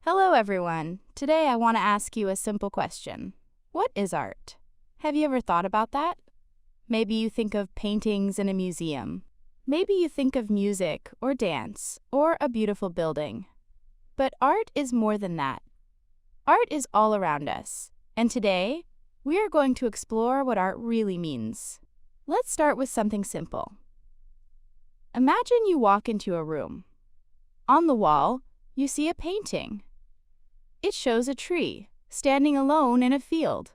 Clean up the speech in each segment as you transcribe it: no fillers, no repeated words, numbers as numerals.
Hello, everyone. Today I want to ask you a simple question. What is art? Have you ever thought about that? Maybe you think of paintings in a museum. Maybe you think of music or dance or a beautiful building. But art is more than that. Art is all around us. And today, we are going to explore what art really means. Let's start with something simple. Imagine you walk into a room. On the wall, you see a painting. It shows a tree standing alone in a field.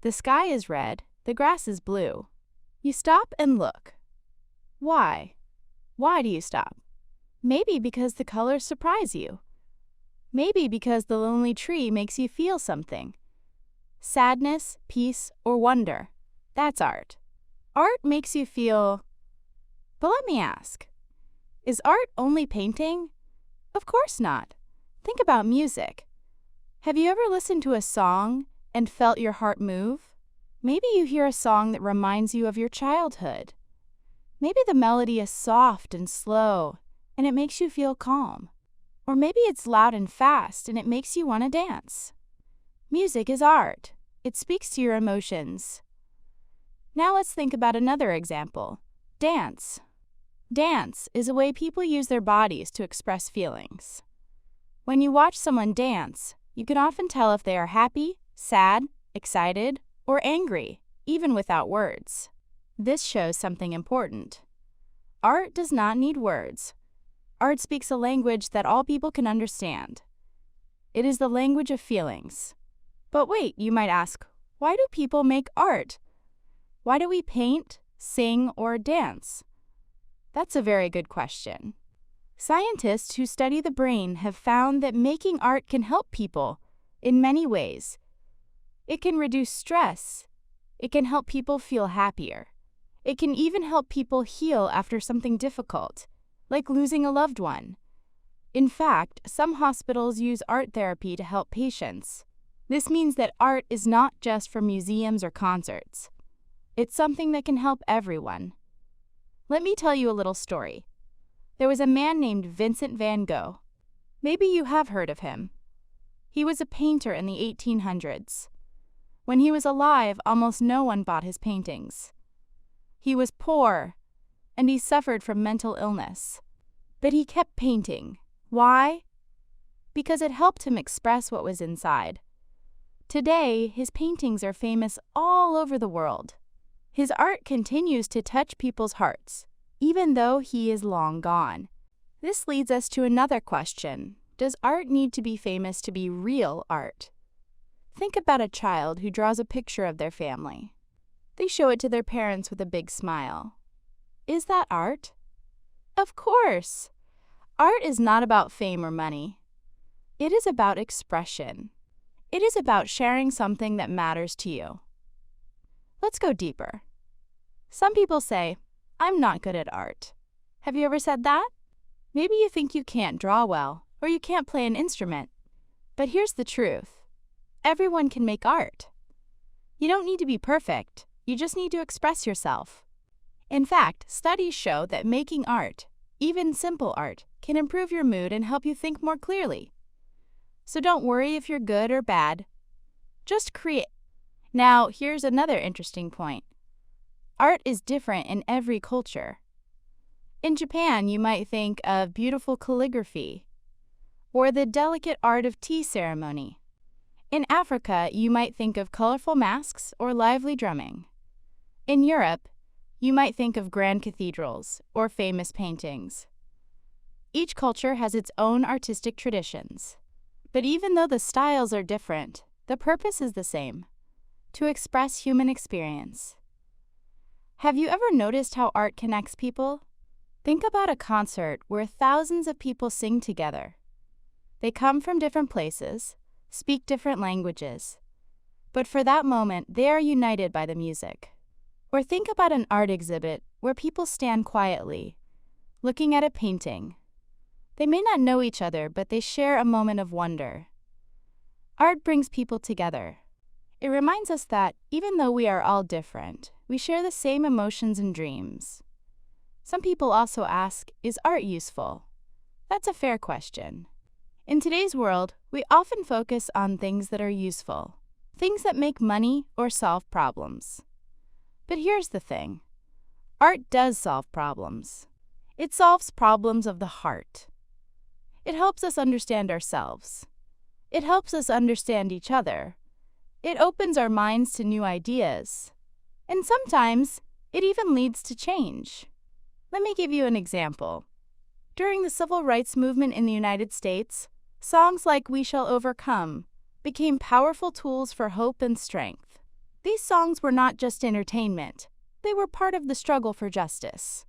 The sky is red, the grass is blue. You stop and look. Why? Why do you stop? Maybe because the colors surprise you. Maybe because the lonely tree makes you feel something. Sadness, peace, or wonder. That's art. Art makes you feel. But let me ask, is art only painting? Of course not. Think about music. Have you ever listened to a song and felt your heart move? Maybe you hear a song that reminds you of your childhood. Maybe the melody is soft and slow, and it makes you feel calm. Or maybe it's loud and fast, and it makes you want to dance. Music is art. It speaks to your emotions. Now let's think about another example. Dance. Dance is a way people use their bodies to express feelings. When you watch someone dance, you can often tell if they are happy, sad, excited, or angry, even without words. This shows something important. Art does not need words. Art speaks a language that all people can understand. It is the language of feelings. But wait, you might ask, why do people make art? Why do we paint, sing, or dance? That's a very good question. Scientists who study the brain have found that making art can help people in many ways. It can reduce stress. It can help people feel happier. It can even help people heal after something difficult, like losing a loved one. In fact, some hospitals use art therapy to help patients. This means that art is not just for museums or concerts. It's something that can help everyone. Let me tell you a little story. There was a man named Vincent van Gogh. Maybe you have heard of him. He was a painter in the 1800s. When he was alive, almost no one bought his paintings. He was poor, and he suffered from mental illness. But he kept painting. Why? Because it helped him express what was inside. Today, his paintings are famous all over the world. His art continues to touch people's hearts, even though he is long gone. This leads us to another question. Does art need to be famous to be real art? Think about a child who draws a picture of their family. They show it to their parents with a big smile. Is that art? Of course! Art is not about fame or money. It is about expression. It is about sharing something that matters to you. Let's go deeper. Some people say, I'm not good at art. Have you ever said that? Maybe you think you can't draw well, or you can't play an instrument. But here's the truth. Everyone can make art. You don't need to be perfect. You just need to express yourself. In fact, studies show that making art, even simple art, can improve your mood and help you think more clearly. So don't worry if you're good or bad. Just create. Now, here's another interesting point. Art is different in every culture. In Japan, you might think of beautiful calligraphy or the delicate art of tea ceremony. In Africa, you might think of colorful masks or lively drumming. In Europe, you might think of grand cathedrals or famous paintings. Each culture has its own artistic traditions. But even though the styles are different, the purpose is the same: to express human experience. Have you ever noticed how art connects people? Think about a concert where thousands of people sing together. They come from different places, speak different languages, but for that moment, they are united by the music. Or think about an art exhibit where people stand quietly, looking at a painting. They may not know each other, but they share a moment of wonder. Art brings people together. It reminds us that, even though we are all different, we share the same emotions and dreams. Some people also ask, is art useful? That's a fair question. In today's world, we often focus on things that are useful, things that make money or solve problems. But here's the thing. Art does solve problems. It solves problems of the heart. It helps us understand ourselves. It helps us understand each other. It opens our minds to new ideas. And sometimes, it even leads to change. Let me give you an example. During the civil rights movement in the United States, songs like We Shall Overcome became powerful tools for hope and strength. These songs were not just entertainment. They were part of the struggle for justice.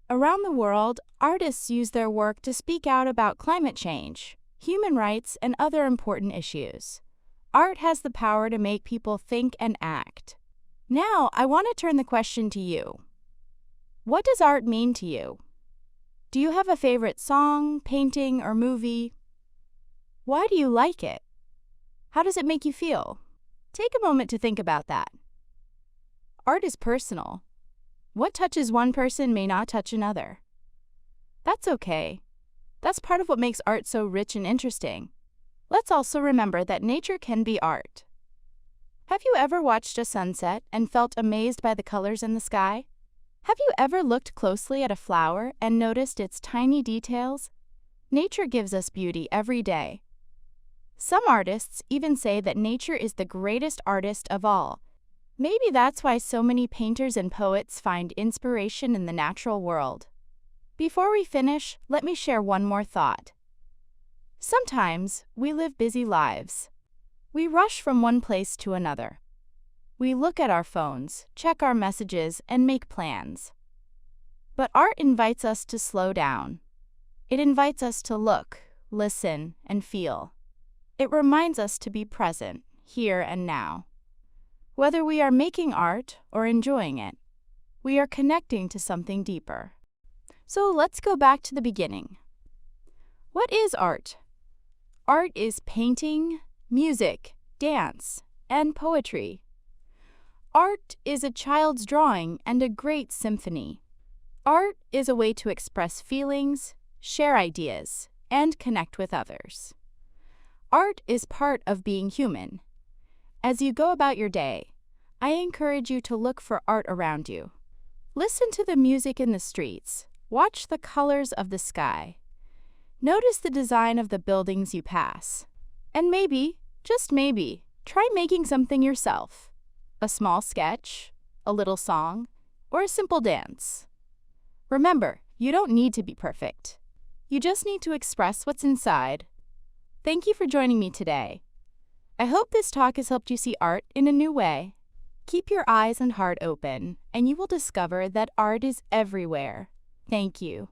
Around the world, artists use their work to speak out about climate change, human rights, and other important issues. Art has the power to make people think and act. Now, I want to turn the question to you. What does art mean to you? Do you have a favorite song, painting, or movie? Why do you like it? How does it make you feel? Take a moment to think about that. Art is personal. What touches one person may not touch another. That's okay. That's part of what makes art so rich and interesting. Let's also remember that nature can be art. Have you ever watched a sunset and felt amazed by the colors in the sky? Have you ever looked closely at a flower and noticed its tiny details? Nature gives us beauty every day. Some artists even say that nature is the greatest artist of all. Maybe that's why so many painters and poets find inspiration in the natural world. Before we finish, let me share one more thought. Sometimes, we live busy lives. We rush from one place to another. We look at our phones, check our messages, and make plans. But art invites us to slow down. It invites us to look, listen, and feel. It reminds us to be present, here and now. Whether we are making art or enjoying it, we are connecting to something deeper. So let's go back to the beginning. What is art? Art is painting, music, dance, and poetry. Art is a child's drawing and a great symphony. Art is a way to express feelings, share ideas, and connect with others. Art is part of being human. As you go about your day, I encourage you to look for art around you. Listen to the music in the streets. Watch the colors of the sky. Notice the design of the buildings you pass. And maybe, just maybe, try making something yourself. A small sketch, a little song, or a simple dance. Remember, you don't need to be perfect. You just need to express what's inside. Thank you for joining me today. I hope this talk has helped you see art in a new way. Keep your eyes and heart open, and you will discover that art is everywhere. Thank you.